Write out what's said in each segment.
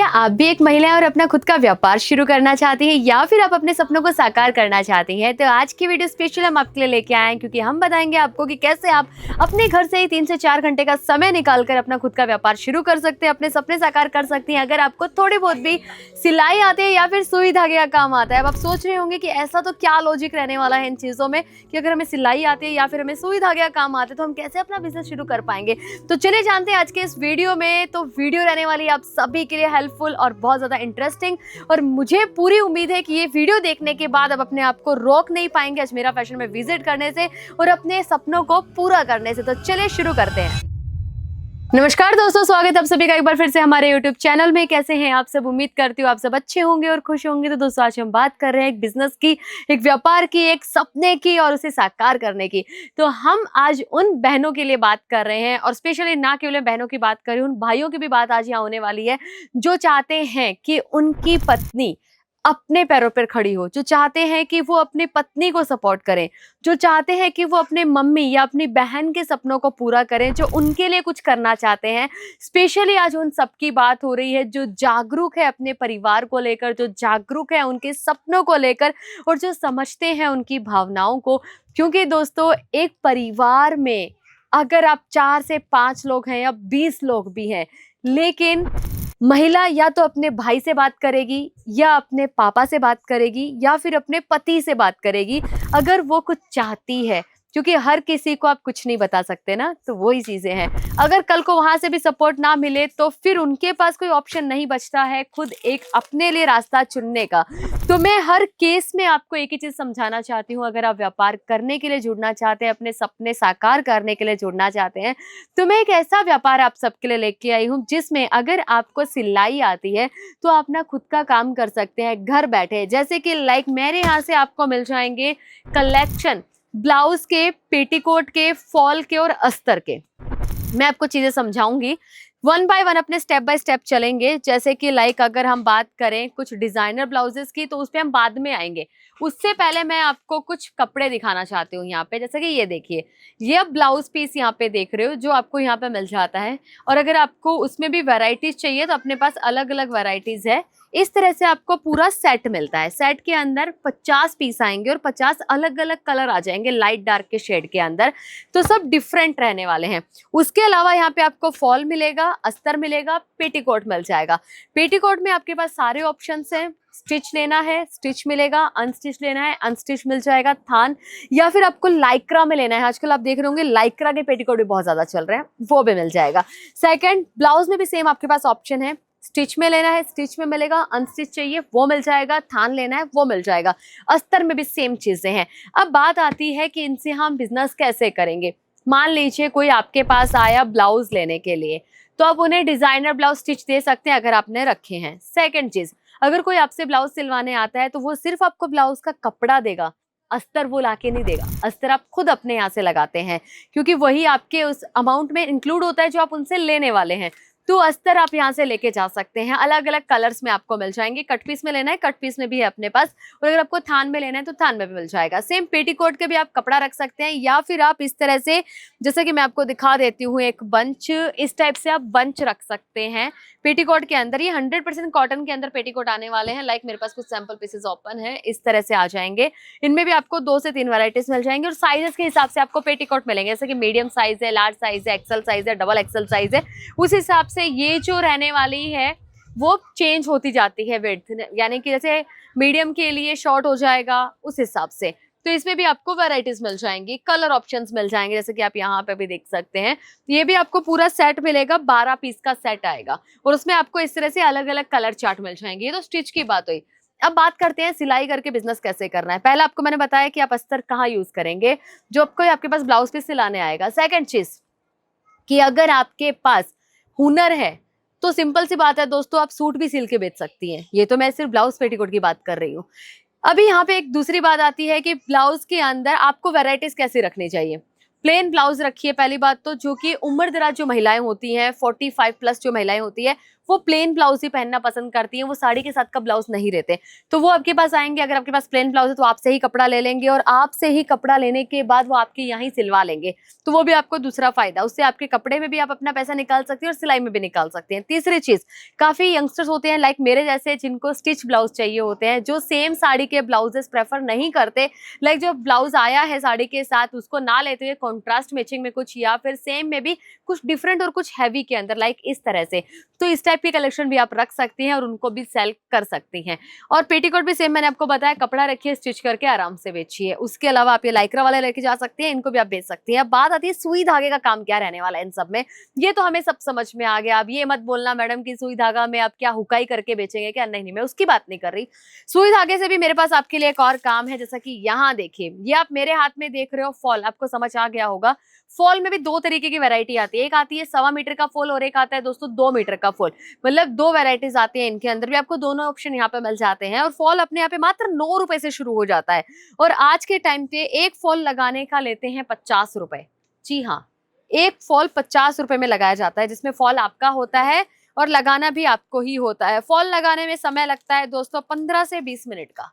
क्या आप भी एक महिला हैं और अपना खुद का व्यापार शुरू करना चाहती हैं या फिर आप अपने सपनों को साकार करना चाहती हैं? तो आज की वीडियो स्पेशल हम आपके लिए लेके आए हैं क्योंकि हम बताएंगे आपको कि कैसे आप अपने घर से ही 3 से 4 घंटे का समय निकालकर अपना खुद का व्यापार शुरू कर सकते हैं, अपने सपने साकार कर सकती हैं। अगर आपको थोड़ी बहुत भी सिलाई आती है या फिर सुई धागे का काम आता है, अब आप सोच रहे होंगे कि ऐसा तो क्या लॉजिक रहने वाला है इन चीज़ों में कि अगर हमें सिलाई आती है या फिर हमें सुई धागे का काम आता है तो हम कैसे अपना बिजनेस शुरू कर पाएंगे। तो चलिए जानते हैं आज के इस वीडियो में। तो वीडियो रहने वाली है आप सभी के लिए हेल्पफुल और बहुत ज़्यादा इंटरेस्टिंग, और मुझे पूरी उम्मीद है कि ये वीडियो देखने के बाद आप अपने आप को रोक नहीं पाएंगे अजमेरा फैशन में विजिट करने से और अपने सपनों को पूरा करने से। तो चलिए शुरू करते हैं। नमस्कार दोस्तों, स्वागत है आप सभी का एक बार फिर से हमारे YouTube चैनल में। कैसे हैं आप सब? उम्मीद करती हूँ आप सब अच्छे होंगे और खुश होंगे। तो दोस्तों आज हम बात कर रहे हैं एक बिजनेस की, एक व्यापार की, एक सपने की और उसे साकार करने की। तो हम आज उन बहनों के लिए बात कर रहे हैं और स्पेशली ना केवल बहनों की बात कर रही हूँ, उन भाइयों की भी बात आज यहाँ होने वाली है जो चाहते हैं कि उनकी पत्नी अपने पैरों पर खड़ी हो, जो चाहते हैं कि वो अपनी पत्नी को सपोर्ट करें, जो चाहते हैं कि वो अपने मम्मी या अपनी बहन के सपनों को पूरा करें, जो उनके लिए कुछ करना चाहते हैं। स्पेशली आज उन सबकी बात हो रही है जो जागरूक है अपने परिवार को लेकर, जो जागरूक है उनके सपनों को लेकर और जो समझते हैं उनकी भावनाओं को। क्योंकि दोस्तों एक परिवार में अगर आप 4 से 5 लोग हैं या 20 लोग भी हैं, लेकिन महिला या तो अपने भाई से बात करेगी या अपने पापा से बात करेगी या फिर अपने पति से बात करेगी अगर वो कुछ चाहती है। क्योंकि हर किसी को आप कुछ नहीं बता सकते ना, तो वही चीजें हैं। अगर कल को वहां से भी सपोर्ट ना मिले तो फिर उनके पास कोई ऑप्शन नहीं बचता है खुद एक अपने लिए रास्ता चुनने का। तो मैं हर केस में आपको एक ही चीज समझाना चाहती हूँ, अगर आप व्यापार करने के लिए जुड़ना चाहते हैं, अपने सपने साकार करने के लिए जुड़ना चाहते हैं, तो मैं एक ऐसा व्यापार आप सबके लिए लेके आई हूँ जिसमें अगर आपको सिलाई आती है तो आप अपना खुद का काम कर सकते हैं घर बैठे। जैसे कि लाइक मेरे यहाँ से आपको मिल जाएंगे कलेक्शन ब्लाउज के, पेटीकोट के, फॉल के और अस्तर के। मैं आपको चीजें समझाऊंगी, वन बाय वन अपने स्टेप बाय स्टेप चलेंगे। जैसे कि लाइक अगर हम बात करें कुछ डिजाइनर ब्लाउजेस की तो उस पर हम बाद में आएंगे। उससे पहले मैं आपको कुछ कपड़े दिखाना चाहती हूँ यहाँ पे। जैसे कि ये देखिए, ये आप ब्लाउज पीस यहाँ पे देख रहे हो जो आपको यहाँ पे मिल जाता है। और अगर आपको उसमें भी वैरायटीज चाहिए तो अपने पास अलग अलग वैरायटीज है। इस तरह से आपको पूरा सेट मिलता है। सेट के अंदर 50 पीस आएंगे और 50 अलग अलग कलर आ जाएंगे लाइट डार्क के शेड के अंदर। तो सब डिफरेंट रहने वाले हैं। उसके अलावा यहाँ पे आपको फॉल मिलेगा, अस्तर मिलेगा, पेटीकोट मिल जाएगा। पेटीकोट में आपके पास सारे ऑप्शंस हैं। स्टिच लेना है स्टिच मिलेगा, अनस्टिच लेना है अनस्टिच मिल जाएगा, थान, या फिर आपको लाइक्रा में लेना है। आजकल आप देख रहे होंगे लाइक्रा के पेटीकोट भी बहुत ज्यादा चल रहे हैं, वो भी मिल जाएगा। सेकंड, ब्लाउज में भी सेम आपके पास ऑप्शन है। स्टिच में लेना है स्टिच में मिलेगा, अनस्टिच चाहिए वो मिल जाएगा, थान लेना है वो मिल जाएगा। अस्तर में भी सेम चीजें हैं। अब बात आती है कि इनसे हम बिजनेस कैसे करेंगे। मान लीजिए कोई आपके पास आया ब्लाउज लेने के लिए, तो आप उन्हें डिजाइनर ब्लाउज स्टिच दे सकते हैं अगर आपने रखे हैं। सेकंड चीज, अगर कोई आपसे ब्लाउज सिलवाने आता है तो वो सिर्फ आपको ब्लाउज का कपड़ा देगा, अस्तर वो लाके नहीं देगा। अस्तर आप खुद अपने यहाँ से लगाते हैं क्योंकि वही आपके उस अमाउंट में इंक्लूड होता है जो आप उनसे लेने वाले हैं। तो अस्तर आप यहाँ से लेके जा सकते हैं। अलग अलग कलर्स में आपको मिल जाएंगे। कट पीस में लेना है कट पीस में भी है अपने पास, और अगर आपको थान में लेना है तो थान में भी मिल जाएगा। सेम पेटीकोट के भी आप कपड़ा रख सकते हैं या फिर आप इस तरह से, जैसे कि मैं आपको दिखा देती हूँ एक बंच, इस टाइप से आप बंच रख सकते हैं पेटीकोट के अंदर। ये 100% कॉटन के अंदर पेटीकोट आने वाले हैं। लाइक मेरे पास कुछ सैंपल पीसेस ओपन है, इस तरह से आ जाएंगे। इनमें भी आपको 2 से 3 वैरायटीज मिल जाएंगे और साइजेस के हिसाब से आपको पेटीकोट मिलेंगे। जैसे कि मीडियम साइज है, लार्ज साइज है, एक्सल साइज है, डबल एक्सल साइज है। उस हिसाब से ये जो रहने वाली है वो चेंज होती जाती है विड्थ, यानी कि जैसे मीडियम के लिए शॉर्ट हो जाएगा उस हिसाब से। तो इसमें भी आपको वैरायटीज मिल जाएंगी, कलर ऑप्शंस मिल जाएंगे, जैसे कि आप यहाँ पे भी देख सकते हैं। ये भी आपको पूरा सेट मिलेगा, 12 पीस का सेट आएगा और उसमें आपको इस तरह से अलग अलग कलर चार्ट मिल जाएंगे। ये तो स्टिच की बात हुई। अब बात करते हैं सिलाई करके बिजनेस कैसे करना है। पहले आपको मैंने बताया कि आप अस्तर कहाँ यूज करेंगे, जो आपको आपके पास ब्लाउज पीस सिलाने आएगा। सेकंड चीज कि अगर आपके पास हुनर है तो सिंपल सी बात है दोस्तों, आप सूट भी सिल के बेच सकती हैं। ये तो मैं सिर्फ ब्लाउज पेटीकोट की बात कर रही हूँ। अभी यहाँ पे एक दूसरी बात आती है कि ब्लाउज के अंदर आपको वैरायटीज कैसे रखनी चाहिए। प्लेन ब्लाउज रखिए पहली बात तो, जो कि उम्र दराज जो महिलाएं होती हैं, 45 प्लस जो महिलाएं होती है, वो प्लेन ब्लाउज ही पहनना पसंद करती हैं, वो साड़ी के साथ का ब्लाउज नहीं रहते। तो वो आपके पास आएंगे, अगर आपके पास प्लेन ब्लाउज है तो आपसे ही कपड़ा ले लेंगे और आपसे ही कपड़ा लेने के बाद वो आपके यहाँ ही सिलवा लेंगे। तो वो भी आपको दूसरा फायदा, उससे आपके कपड़े में भी आप अपना पैसा निकाल सकते हैं और सिलाई में भी निकाल सकते हैं। तीसरी चीज, काफी यंगस्टर्स होते हैं लाइक मेरे जैसे जिनको स्टिच ब्लाउज चाहिए होते हैं, जो सेम साड़ी के ब्लाउजेस प्रेफर नहीं करते, लाइक जो ब्लाउज आया है साड़ी के साथ उसको ना लेते हुए कॉन्ट्रास्ट मैचिंग में कुछ या फिर सेम में भी कुछ डिफरेंट और कुछ हैवी के अंदर लाइक इस तरह से, तो इस टाइप की कलेक्शन भी आप रख सकती हैं और उनको भी सेल कर सकती हैं। और पेटीकोट भी सेम मैंने आपको बताया, कपड़ा रखिए, स्टिच करके आराम से बेचिए। उसके अलावा आप ये लाइक्रा वाले लेके जा सकती हैं, इनको भी आप बेच सकती हैं। अब बात आती है सुई धागे का काम क्या रहने वाला है इन सब में, ये तो हमें सब समझ में आ गया। अब ये मत बोलना मैडम की सुई धागा में आप क्या हुकाई करके बेचेंगे क्या, नहीं मैं उसकी बात नहीं कर रही। सुई धागे से भी मेरे पास आपके लिए एक और काम है, जैसा कि यहाँ देखिए, ये आप मेरे हाथ में देख रहे हो फॉल, आपको समझ आ गया होगा। फॉल में भी दो तरीके की वैरायटी आती है, एक आती है 1.25 मीटर का फॉल और एक आता है दोस्तों 2 मीटर का फॉल, मतलब दो वैरायटीज आती है। इनके अंदर भी आपको दोनों ऑप्शन यहाँ पे मिल जाते हैं। और फॉल अपने यहाँ पे मात्र 9 रुपए से शुरू हो जाता है और आज के टाइम पे एक फॉल लगाने का लेते हैं 50 रुपए। जी हाँ, एक फॉल 50 रुपए में लगाया जाता है, जिसमें फॉल आपका होता है और लगाना भी आपको ही होता है। फॉल लगाने में समय लगता है दोस्तों 15 से 20 मिनट का,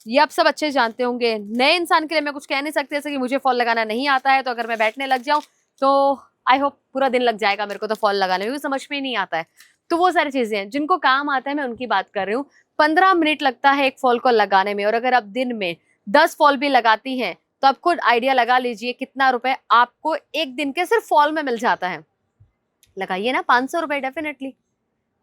ये आप सब अच्छे जानते होंगे। नए इंसान के लिए मैं कुछ कह नहीं सकती, जैसे कि मुझे फॉल लगाना नहीं आता है तो अगर मैं बैठने लग जाऊं तो आई होप पूरा दिन लग जाएगा मेरे को तो फॉल लगाने में, समझ में नहीं आता है। तो वो सारी चीजें हैं जिनको काम आता है, मैं उनकी बात कर रही हूँ। 15 मिनट लगता है एक फॉल को लगाने में, और अगर आप दिन में 10 फॉल भी लगाती हैं तो आप खुद आइडिया लगा लीजिए कितना रुपए आपको एक दिन के सिर्फ फॉल में मिल जाता है। लगाइए ना, 500 रुपए डेफिनेटली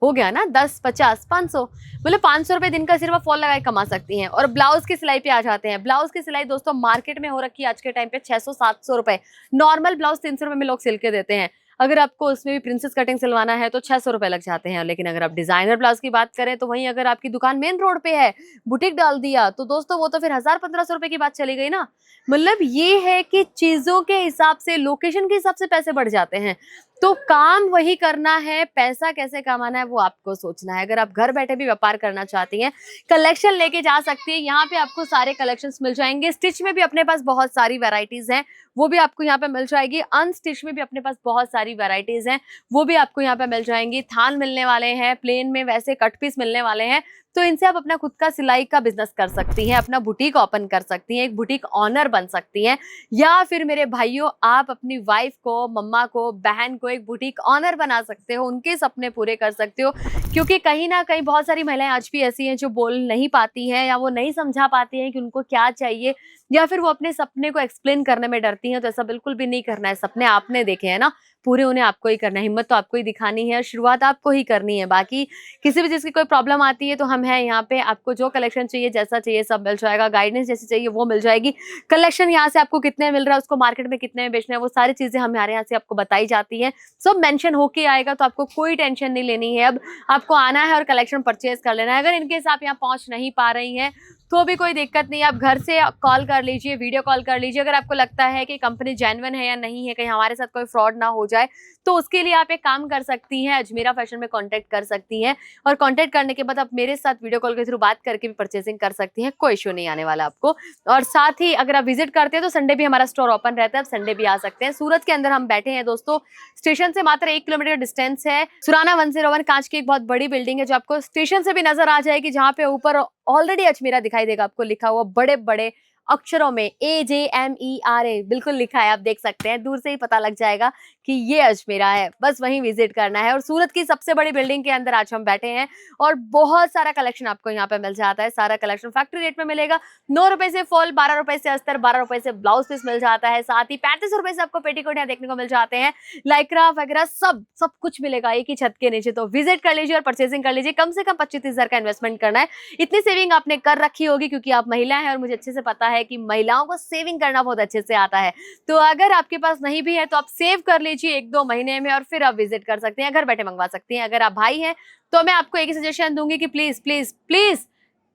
हो गया ना, 10, 50, 500, मतलब 500 रुपए दिन का सिर्फ फॉल लगाए कमा सकती हैं। और ब्लाउज की सिलाई पे आ जाते हैं। ब्लाउज की सिलाई दोस्तों मार्केट में हो रखी है आज के टाइम पे 600-700 रुपए, नॉर्मल ब्लाउज 300 रुपए में लोग सिल के देते हैं। अगर आपको उसमें भी प्रिंसेस कटिंग सिलवाना है तो 600 रुपए लग जाते हैं। लेकिन अगर आप डिजाइनर ब्लाउज की बात करें तो वहीं अगर आपकी दुकान मेन रोड पे है, बुटीक डाल दिया, तो दोस्तों वो तो फिर 1000-1500 रुपए की बात चली गई ना। मतलब ये है कि चीजों के हिसाब से, लोकेशन के हिसाब से पैसे बढ़ जाते हैं। तो काम वही करना है, पैसा कैसे कमाना है वो आपको सोचना है। अगर आप घर बैठे भी व्यापार करना चाहती हैं, कलेक्शन लेके जा सकती है। यहाँ पे आपको सारे कलेक्शंस मिल जाएंगे। स्टिच में भी अपने पास बहुत सारी वैरायटीज हैं, वो भी आपको यहाँ पे मिल जाएगी। अनस्टिच में भी अपने पास बहुत सारी वैरायटीज हैं, वो भी आपको यहाँ पे मिल जाएंगी। थान मिलने वाले हैं, प्लेन में वैसे कट पीस मिलने वाले हैं। तो इनसे आप अपना खुद का सिलाई का बिजनेस कर सकती हैं, अपना बुटीक ओपन कर सकती हैं, एक बुटीक ऑनर बन सकती हैं। या फिर मेरे भाइयों, आप अपनी वाइफ को, मम्मा को, बहन को एक बुटीक ऑनर बना सकते हो, उनके सपने पूरे कर सकते हो। क्योंकि कहीं ना कहीं बहुत सारी महिलाएं आज भी ऐसी हैं जो बोल नहीं पाती हैं, या वो नहीं समझा पाती हैं कि उनको क्या चाहिए, या फिर वो अपने सपने को एक्सप्लेन करने में डरती हैं। तो ऐसा बिल्कुल भी नहीं करना है। सपने आपने देखे हैं ना, पूरे उन्हें आपको ही करना है। हिम्मत तो आपको ही दिखानी है, शुरुआत आपको ही करनी है। बाकी किसी भी चीज की कोई प्रॉब्लम आती है तो हम हैं यहाँ पे। आपको जो कलेक्शन चाहिए, जैसा चाहिए सब मिल जाएगा। गाइडेंस जैसी चाहिए वो मिल जाएगी। कलेक्शन यहाँ से आपको कितने मिल रहा है, उसको मार्केट में कितने में बेचना है, वो सारी चीजें हमारे यहाँ से आपको बताई जाती है। सब मेंशन होके आएगा, तो आपको कोई टेंशन नहीं लेनी है। अब आपको आना है और कलेक्शन परचेज कर लेना है। अगर इनकेस आप यहाँ पहुंच नहीं पा रही हैं तो भी कोई दिक्कत नहीं है, आप घर से कॉल कर लीजिए, वीडियो कॉल कर लीजिए। अगर आपको लगता है कि कंपनी जेन्युइन है या नहीं है, कहीं हमारे साथ कोई फ्रॉड ना हो जाए, तो उसके लिए आप एक काम कर सकती हैं, अजमेरा फैशन में कांटेक्ट कर सकती हैं। और कांटेक्ट करने के बाद आप मेरे साथ वीडियो कॉल के थ्रू बात करके भी परचेसिंग कर सकती हैं, कोई इशू नहीं आने वाला आपको। और साथ ही अगर आप विजिट करते हैं तो संडे भी हमारा स्टोर ओपन रहता है, आप संडे भी आ सकते हैं। सूरत के अंदर हम बैठे हैं दोस्तों, स्टेशन से मात्र 1 किलोमीटर डिस्टेंस है। सुराना 101 कांच की एक बहुत बड़ी बिल्डिंग है, जो आपको स्टेशन से भी नजर आ जाएगी, जहाँ पे ऊपर ऑलरेडी अजमेरा दिखाई देगा आपको लिखा हुआ बड़े बड़े अक्षरों में AJMERA बिल्कुल लिखा है, आप देख सकते हैं। दूर से ही पता लग जाएगा कि ये अजमेरा है, बस वहीं विजिट करना है। और सूरत की सबसे बड़ी बिल्डिंग के अंदर आज हम बैठे हैं और बहुत सारा कलेक्शन आपको यहाँ पे मिल जाता है। सारा कलेक्शन फैक्ट्री रेट में मिलेगा। 9 रुपए से फॉल, 12 रुपए से अस्तर, 12 रुपए से ब्लाउज पीस मिल जाता है। साथ ही 35 रुपए से आपको पेटीकोट यहाँ देखने को मिल जाते हैं। लाइक्रा वगैरह सब कुछ मिलेगा एक ही छत के नीचे। तो विजिट कर लीजिए और परचेसिंग कर लीजिए। कम से कम 25-30 हजार का इन्वेस्टमेंट करना है। इतनी सेविंग आपने कर रखी होगी क्योंकि आप महिला हैं और मुझे अच्छे से पता है कि महिलाओं को सेविंग करना बहुत अच्छे से आता है। तो अगर आपके पास नहीं भी है तो आप सेव कर लीजिए 1-2 महीने में और फिर आप विजिट कर सकते हैं, घर बैठे मंगवा सकते हैं। अगर आप भाई हैं तो मैं आपको एक ही सजेशन दूंगी कि प्लीज प्लीज प्लीज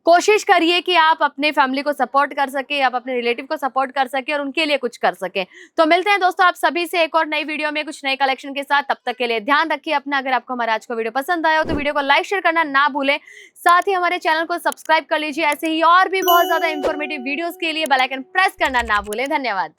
कोशिश करिए कि आप अपने फैमिली को सपोर्ट कर सके, आप अपने रिलेटिव को सपोर्ट कर सके और उनके लिए कुछ कर सके। तो मिलते हैं दोस्तों आप सभी से एक और नई वीडियो में कुछ नए कलेक्शन के साथ। तब तक के लिए ध्यान रखिए अपना। अगर आपको हमारा आज का वीडियो पसंद आया हो तो वीडियो को लाइक शेयर करना ना भूलें। साथ ही हमारे चैनल को सब्सक्राइब कर लीजिए। ऐसे ही और भी बहुत ज्यादा इंफॉर्मेटिव वीडियोस के लिए बेल आइकन प्रेस करना ना भूलें। धन्यवाद।